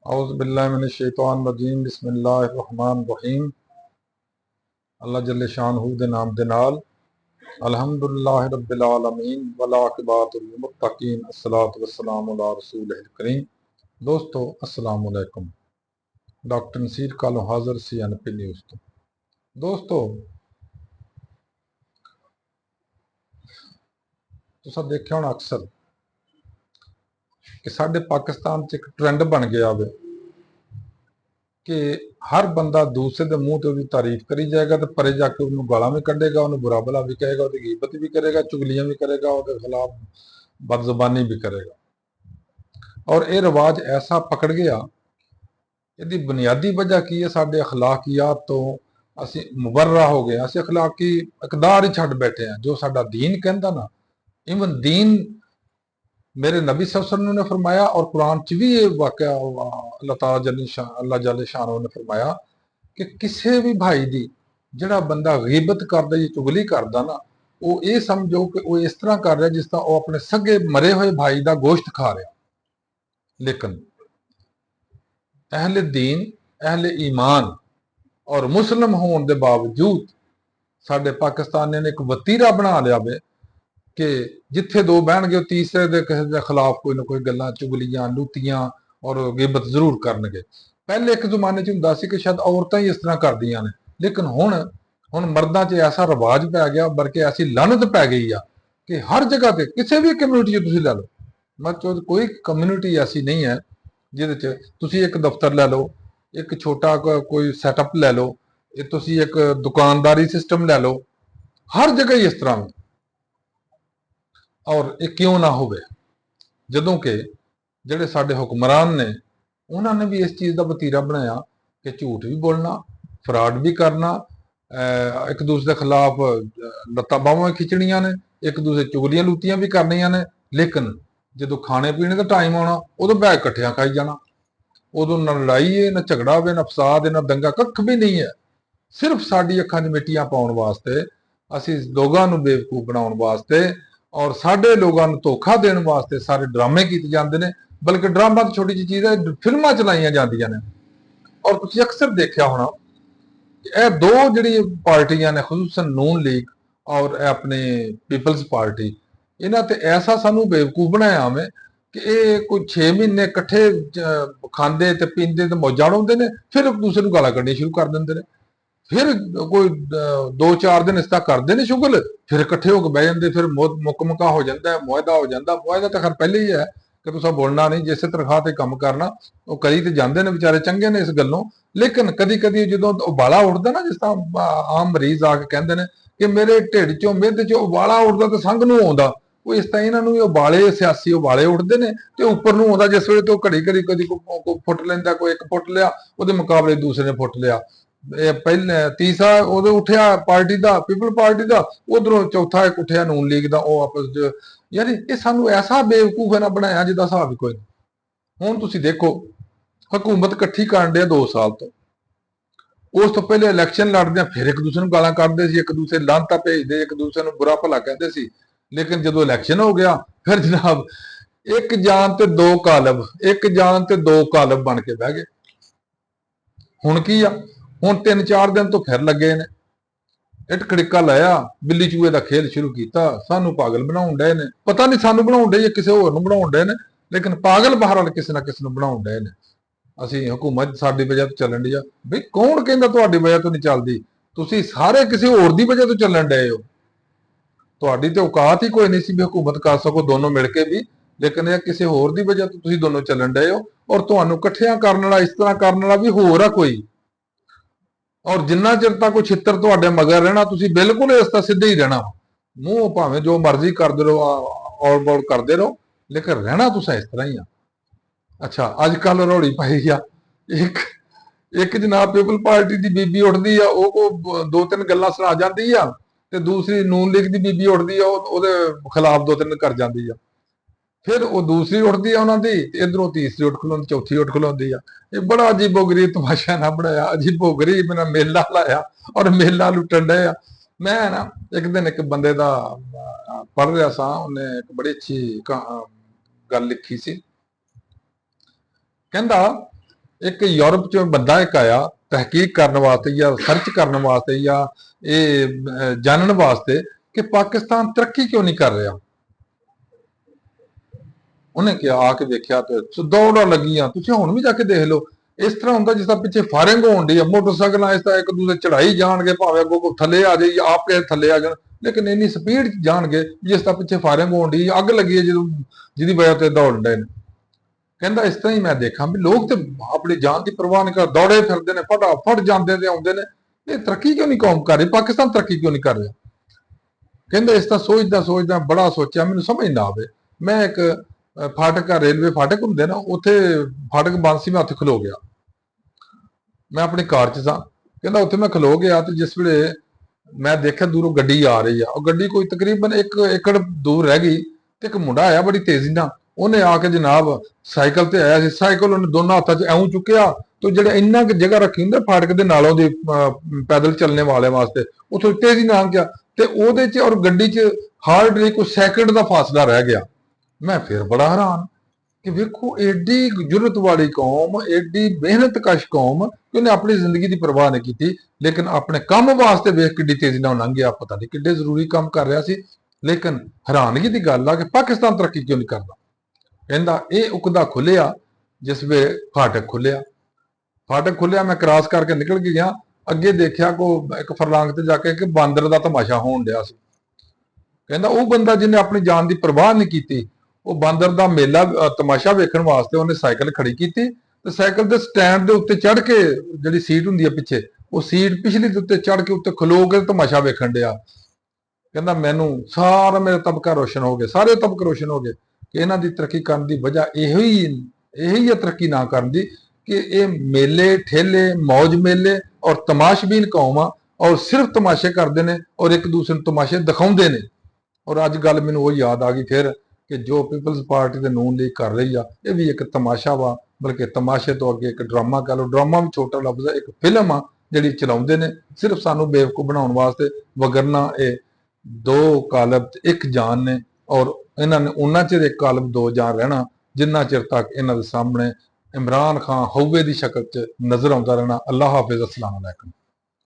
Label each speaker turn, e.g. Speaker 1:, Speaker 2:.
Speaker 1: औज़ुबिल्लाहिमिनश्शैतानिर्रजीम बिस्मिल्लाहिर्रहमानिर्रहीम। अल्लाह जल्ले शानहू दे नाम दे नाल अल्हम्दुलिल्लाहि रब्बिल आलमीन वल आक़िबतुल लिल मुत्तकीन अस्सलातु वस्सलामु अला रसूलिल करीम। दोस्तों अस्सलाम वालेकुम। डॉक्टर नसीर कालो हाज़र CNP न्यूज़ तो। दोस्तों तुसां देखिया होना अक्सर कि साडे पाकिस्तान च एक ट्रेंड बन गया वे कि हर बंदा दूसरे के मूँह ते तारीफ करी जाएगा तो परे जाके उन्होंने गालां भी कढ़ेगा, उन्होंने बुरा भला भी कहेगा, उसकी गिबत भी करेगा, चुगलियां भी करेगा, उसके खिलाफ बदजुबानी भी करेगा। और ये रिवाज ऐसा पकड़ गया, इसकी बुनियादी वजह की है साडे अखलाकियात तो असी मुबर्रा हो गए, असी अखलाकी इकदार ही छड्ड बैठे हैं। जो साडा दीन कहंदा ना, इवन दीन मेरे नबी सल्लल्लाहु अलैहि वसल्लम ने फरमाया और कुरान च भी ये वाकया अल्लाह जल्ले शानहू ने फरमाया कि किसी भी भाई की जिहड़ा बंदा गिबत करदा या चुगली करदा ना, वो ये समझो कि वो इस तरह कर रहा जिस तरह वो अपने सगे मरे हुए भाई का गोश्त खा रहा। लेकिन अहले दीन, अहले ईमान और मुस्लिम होने के बावजूद साडे पाकिस्तान ने एक वतीरा बना लिया वे कि जिथे दो बहन गए तीसरे दे किसी के खिलाफ कोई ना कोई गल्लां चुगलियां लुतियां और गिबत जरूर करनगे। पहले एक जमाने च हुंदा सी कि शायद औरतां ही इस तरह करदियां ने, लेकिन हुण मर्दां च ऐसा रिवाज पै गया, बल्कि ऐसी लानत पै गई आ कि हर जगह ते किसी भी कम्यूनिटी च तुसीं लै लो, मतलब कोई कम्यूनिटी ऐसी नहीं है जिहदे च तुसीं एक दफ्तर लै लो, एक छोटा कोई सैटअप लै लो, तुसीं एक दुकानदारी सिस्टम लै लो, हर जगह ही इस तरह। और ये क्यों ना होवे जदों कि जिहड़े साडे हुक्मरान ने उन्होंने भी इस चीज़ का वतीरा बनाया कि झूठ भी बोलना, फ्रॉड भी करना, एक दूसरे के खिलाफ लत्तां बाहां भी खिंचणियां ने, एक दूसरे चुगलियां लुतियां भी करनियां ने। लेकिन जो खाने पीने का टाइम आना उदों बैग कट्ठियां खाई जाना, उदों ना लड़ाई है, ना झगड़ा होवे, ना फसाद है, ना दंगा, कख भी नहीं है। सिर्फ साडी अखां 'च मिट्टियां पाउण वास्ते, असीं लोगां नूं बेवकूफ बनाउण वास्ते और साडे लोगां नूं धोखा देण वास्ते सारे ड्रामे कीते जांदे ने। बल्कि ड्रामा तो छोटी जी चीज़ है, फिल्मां चलाईयां जांदियां ने। और तुसीं अक्सर देखिया होना कि ਇਹ दो ਜਿਹੜੀ ਪਾਰਟੀਆਂ ਨੇ, ਖੁਸੂਸਨ ਨੂਨ ਲੀਗ और अपने पीपल्स पार्टी, इन्हां ते ऐसा सानू बेवकूफ बनाया वे कि ये कोई 6 महीने इकट्ठे खांदे ते पींदे ते मौजां उड़ाउंदे ने, फिर एक दूसरे नूं गालां कड्ढणियां शुरू कर दिंदे ने। फिर कोई 2-4 दिन इस तरह करते हैं शुगल, फिर इकट्ठे होकर बह जाते, फिर मुक मुका हो जाता है, मुआहदा हो जाता। मुआहदा तो खैर पहले ही है कि तुसां बोलना नहीं, जिस तनख्वाह ते काम करना, वो करी तो जाते हैं, बेचारे चंगे ने इस गल्लों। लेकिन कदी कदी जो उबाला उठता ना, जिस तरह आम मरीज आके कहते हैं कि मेरे ढिड चो मिध चो उबाला उठता तो संघ नूं आउंदा, वो इस तरह इन्होंने उबाले सियासी उबाले उठते हैं तो उपर नूं आउंदा। जिस वेले तो घड़ी घड़ी कदी कोई फुट लैंदा, कोई एक फुट लिया, वो मुकाबले दूसरे ने फुट लिया, पहले तीसरा उदों उठिया पार्टी का, पीपल पार्टी का, उधरों चौथा एक उठिया नून लीग का, वो आपस च यार ये सानू ऐसा बेवकूफ ना बनाया जिहदा हिसाब ही कोई नहीं। हुण तुसीं देखो हुकूमत इकट्ठी करन डे 2 साल तो, उस तो पहले इलैक्शन लड़दे फिर एक दूसरे नूं गालां कढदे सी, एक दूसरे लांतां भेजदे, एक दूसरे नूं बुरा भला कहंदे सी। लेकिन जदों इलैक्शन हो गया फिर जनाब एक जान ते दो कालब, एक जान ते दो कालब बन के बह गए। हुण की आ, हुण 3-4 दिन तो फिर लगे ने इट खड़िका लाया, बिल्ली चूहे का खेल शुरू किया, सानू पागल बनाउण डए ने। पता नहीं सानू बनाउण डए किसी होर नूं बनाउण डए ने, लेकिन पागल बहरहाल किसी ना किसी नूं बनाउण डए ने। असीं हुकूमत साडी वजह तो चलन डी आ, बई कौन कहंदा तुहाडी वजह तो नहीं चलदी? तुसीं सारे किसी होर दी वजह तो चलन डए हो। तुहाडी ते औकात ही कोई नहीं सी भी हुकूमत कर सको दोनों मिल के भी, लेकिन यह किसी होर दी वजह तो तुसीं दोनों चलन डए हो। और तुहानूं इकट्ठियां करन वाला, इस तरह करन वाला भी होर आ कोई। और जिन्ना चिर तक कोई छित्र तुहाडे मगर रहना, तुसीं बिल्कुल इस तरह सीधे ही रहना, मूँह भावें जो मर्जी करदे रहो, औल बौल करदे रहो, लेकिन रहना तुसां इस तरह ही आ। अच्छा अजकल रौली पाई आ, एक एक जनाब पीपल पार्टी की बीबी उठदी आ, वो 2-3 गल्लां सुना जांदी आ, ते दूसरी नून लीग की बीबी उठदी आ, ਉਹਦੇ खिलाफ 2-3 कर जांदी आ। फिर वो दूसरी उठती है उन्होंने, इधरों तीसरी उठ खलोंदी, चौथी उठ खलोंदी है। ये बड़ा अजीबो गरीब तमाशा ना बनाया, अजीबो गरीब ना मेला लाया और मेला लुटन डे आ। मैं ना एक दिन एक बंदे का पढ़ रहा सा, उन्हें एक बड़ी अच्छी गल लिखी सी। कहंदा ਇੱਕ ਯੂਰਪ ਚੋਂ ਬੰਦਾ ਇੱਕ ਆਇਆ ਤਹਿਕੀਕ ਕਰਨ ਵਾਸਤੇ ਜਾਂ ਸਰਚ ਕਰਨ ਵਾਸਤੇ ਜਾਂ ਇਹ ਜਾਣਨ ਵਾਸਤੇ ਕਿ ਪਾਕਿਸਤਾਨ ਤਰੱਕੀ ਕਿਉਂ ਨਹੀਂ ਕਰ ਰਿਹਾ। ਉਹਨੇ ਕਿਹਾ ਆ ਕੇ ਵੇਖਿਆ ਤੇ ਦੌੜਾਂ ਲੱਗੀਆਂ, ਤੁਸੀਂ ਹੁਣ ਵੀ ਜਾ ਕੇ ਦੇਖ ਲਓ। ਇਸ ਤਰ੍ਹਾਂ ਹੁੰਦਾ ਜਿਸ ਤਰ੍ਹਾਂ ਪਿੱਛੇ ਫਾਇਰਿੰਗ ਹੋਣ ਦੀ ਆ, ਮੋਟਰਸਾਈਕਲਾਂ ਇਸ ਤਰ੍ਹਾਂ ਇੱਕ ਦੂਜੇ ਚੜਾਈ ਜਾਣਗੇ, ਭਾਵੇਂ ਅੱਗੋਂ ਥੱਲੇ ਆ ਜਾਈ ਆਪ ਕੇ ਥੱਲੇ ਆ ਜਾਣ, ਲੇਕਿਨ ਇੰਨੀ ਸਪੀਡ ਜਾਣਗੇ ਜਿਸ ਤਰ੍ਹਾਂ ਪਿੱਛੇ ਫਾਇਰਿੰਗ ਹੋਣ ਦੀ, ਅੱਗ ਲੱਗੀ ਹੈ ਜਦੋਂ ਜਿਹਦੀ ਵਜ੍ਹਾ ਤੇ ਦੌੜਨ ਦੇ ਨੇ। ਕਹਿੰਦਾ ਇਸ ਤਰ੍ਹਾਂ ਹੀ ਮੈਂ ਦੇਖਾਂ ਵੀ ਲੋਕ ਤੇ ਆਪਣੀ ਜਾਨ ਦੀ ਪਰਵਾਹ ਨਹੀਂ ਕਰ, ਦੌੜੇ ਫਿਰਦੇ ਨੇ, ਫਟਾਫਟ ਜਾਂਦੇ ਤੇ ਆਉਂਦੇ ਨੇ। ਇਹ ਤਰੱਕੀ ਕਿਉਂ ਨਹੀਂ ਕੌਮ ਕਰ ਰਹੀ, ਪਾਕਿਸਤਾਨ ਤਰੱਕੀ ਕਿਉਂ ਨਹੀਂ ਕਰ ਰਿਹਾ। ਕਹਿੰਦਾ ਇਸ ਤਰ੍ਹਾਂ ਸੋਚਦਾ ਬੜਾ ਸੋਚਿਆ, ਮੈਨੂੰ ਸਮਝ ਨਾ ਆਵੇ। ਮੈਂ ਇੱਕ ਫਾਟਕ, ਰੇਲਵੇ ਫਾਟਕ ਹੁੰਦੇ ਨਾ, ਉੱਥੇ ਫਾਟਕ ਬੰਦ ਸੀ, ਮੈਂ ਉੱਥੇ ਖਲੋ ਗਿਆ। ਮੈਂ ਆਪਣੀ ਕਾਰ 'ਚ ਸਾਂ। ਕਹਿੰਦਾ ਉੱਥੇ ਮੈਂ ਖਲੋ ਗਿਆ ਤੇ ਜਿਸ ਵੇਲੇ ਮੈਂ ਦੇਖਿਆ ਦੂਰੋਂ ਗੱਡੀ ਆ ਰਹੀ ਆ, ਉਹ ਗੱਡੀ ਕੋਈ ਤਕਰੀਬਨ 1 ਏਕੜ ਦੂਰ ਰਹਿ ਗਈ ਤੇ ਇੱਕ ਮੁੰਡਾ ਆਇਆ ਬੜੀ ਤੇਜ਼ੀ ਨਾਲ। ਉਹਨੇ ਆ ਕੇ ਜਨਾਬ ਸਾਈਕਲ ਤੇ ਆਇਆ ਸੀ, ਸਾਈਕਲ ਉਹਨੇ ਦੋਨਾਂ ਹੱਥਾਂ 'ਚ ਐਉਂ ਚੁੱਕਿਆ ਤੇ ਜਿਹੜੇ ਇੰਨਾ ਕੁ ਜਗ੍ਹਾ ਰੱਖੀ ਹੁੰਦੀ ਫਾਟਕ ਦੇ ਨਾਲੋਂ ਦੀ ਪੈਦਲ ਚੱਲਣੇ ਵਾਲਿਆਂ ਵਾਸਤੇ, ਉੱਥੋਂ ਤੇਜ਼ੀ ਨਾਲ ਗਿਆ ਤੇ ਉਹਦੇ 'ਚ ਔਰ ਗੱਡੀ 'ਚ ਹਾਰਡਲੀ ਕੋਈ ਸੈਕਿੰਡ ਦਾ ਫਾਸਲਾ ਰਹਿ ਗਿਆ। ਮੈਂ ਫਿਰ ਬੜਾ ਹੈਰਾਨ ਕਿ ਵੇਖੋ ਏਡੀ ਜੁਰਤ ਵਾਲੀ ਕੌਮ, ਏਡੀ ਮਿਹਨਤਕਸ਼ ਕੌਮ ਕਿ ਉਹਨੇ ਆਪਣੀ ਜ਼ਿੰਦਗੀ ਦੀ ਪਰਵਾਹ ਨਹੀਂ ਕੀਤੀ, ਲੇਕਿਨ ਆਪਣੇ ਕੰਮ ਵਾਸਤੇ ਵੇਖ ਕਿੱਡੀ ਤੇਜ਼ੀ ਨਾਲ ਲੰਘ ਗਿਆ। ਪਤਾ ਨਹੀਂ ਕਿੱਡੇ ਜ਼ਰੂਰੀ ਕੰਮ ਕਰ ਰਿਹਾ ਸੀ। ਲੇਕਿਨ ਹੈਰਾਨਗੀ ਦੀ ਗੱਲ ਆ ਕਿ ਪਾਕਿਸਤਾਨ ਤਰੱਕੀ ਕਿਉਂ ਨਹੀਂ ਕਰਦਾ। ਕਹਿੰਦਾ ਇਹ ਉਕਦਾ ਖੁੱਲਿਆ ਜਿਸ ਵੇ ਫਾਟਕ ਖੁੱਲਿਆ, ਮੈਂ ਕ੍ਰਾਸ ਕਰਕੇ ਨਿਕਲ ਕੇ ਗਿਆ। ਅੱਗੇ ਦੇਖਿਆ ਕੋ ਇੱਕ ਫਰਲਾਂਗ ਤੇ ਜਾ ਕੇ ਕਿ ਬਾਂਦਰ ਦਾ ਤਮਾਸ਼ਾ ਹੋਣ ਡਿਆ ਸੀ। ਕਹਿੰਦਾ ਉਹ ਬੰਦਾ ਜਿਹਨੇ ਆਪਣੀ ਜਾਨ ਦੀ ਪਰਵਾਹ ਨਹੀਂ ਕੀਤੀ, ਉਹ ਬਾਂਦਰ ਦਾ ਮੇਲਾ ਤਮਾਸ਼ਾ ਵੇਖਣ ਵਾਸਤੇ ਉਹਨੇ ਸਾਈਕਲ ਖੜੀ ਕੀਤੀ ਤੇ ਸਾਈਕਲ ਦੇ ਸਟੈਂਡ ਦੇ ਉੱਤੇ ਚੜ੍ਹ ਕੇ, ਜਿਹੜੀ ਸੀਟ ਹੁੰਦੀ ਹੈ ਪਿੱਛੇ, ਉਹ ਸੀਟ ਪਿਛਲੀ ਦੇ ਉੱਤੇ ਚੜ੍ਹ ਕੇ ਉੱਤੇ ਖਲੋ ਕੇ ਤਮਾਸ਼ਾ ਵੇਖਣ ਡਿਆ। ਕਹਿੰਦਾ ਮੈਨੂੰ ਸਾਰਾ ਮੇਰਾ ਤਬਕਾ ਰੋਸ਼ਨ ਹੋ ਗਿਆ, ਸਾਰੇ ਤਬਕੇ ਰੋਸ਼ਨ ਹੋ ਗਏ ਕਿ ਇਹਨਾਂ ਦੀ ਤਰੱਕੀ ਕਰਨ ਦੀ ਵਜ੍ਹਾ ਇਹੀ ਹੈ ਤਰੱਕੀ ਨਾ ਕਰਨ ਦੀ, ਕਿ ਇਹ ਮੇਲੇ ਠੇਲੇ ਮੌਜ ਮੇਲੇ ਔਰ ਤਮਾਸ਼ਬੀਨ ਕੌਮ ਆ, ਔਰ ਸਿਰਫ ਤਮਾਸ਼ੇ ਕਰਦੇ ਨੇ ਔਰ ਇੱਕ ਦੂਸਰੇ ਨੂੰ ਤਮਾਸ਼ੇ ਦਿਖਾਉਂਦੇ ਨੇ। ਔਰ ਅੱਜ ਗੱਲ ਮੈਨੂੰ ਉਹ ਯਾਦ ਆ ਗਈ ਫਿਰ ਕਿ ਜੋ ਪੀਪਲਜ਼ ਪਾਰਟੀ ਦੇ ਨੂਨ ਲੀਗ ਕਰ ਰਹੀ ਆ, ਇਹ ਵੀ ਇੱਕ ਤਮਾਸ਼ਾ ਵਾ, ਬਲਕਿ ਤਮਾਸ਼ੇ ਤੋਂ ਅੱਗੇ ਇੱਕ ਡਰਾਮਾ ਕਹ ਲਓ। ਡਰਾਮਾ ਵੀ ਛੋਟਾ ਲਫ਼ਜ਼ ਹੈ, ਇੱਕ ਫਿਲਮ ਆ ਜਿਹੜੀ ਚਲਾਉਂਦੇ ਨੇ ਸਿਰਫ ਸਾਨੂੰ ਬੇਵਕੂਫ ਬਣਾਉਣ ਵਾਸਤੇ, ਵਗਰਨਾ ਇਹ 2 ਕਾਲਬ ਤੇ 1 ਜਾਨ ਨੇ, ਔਰ ਇਹਨਾਂ ਨੇ ਉਹਨਾਂ ਚਿਰ 1 ਕਾਲਬ 2 ਜਾਨ ਰਹਿਣਾ ਜਿੰਨਾ ਚਿਰ ਤੱਕ ਇਹਨਾਂ ਦੇ ਸਾਹਮਣੇ ਇਮਰਾਨ ਖਾਨ ਹਊਵੇ ਦੀ ਸ਼ਕਲ 'ਚ ਨਜ਼ਰ ਆਉਂਦਾ ਰਹਿਣਾ। ਅੱਲਾਹ ਹਾਫਿਜ਼, अस्सलाम वालेकुम।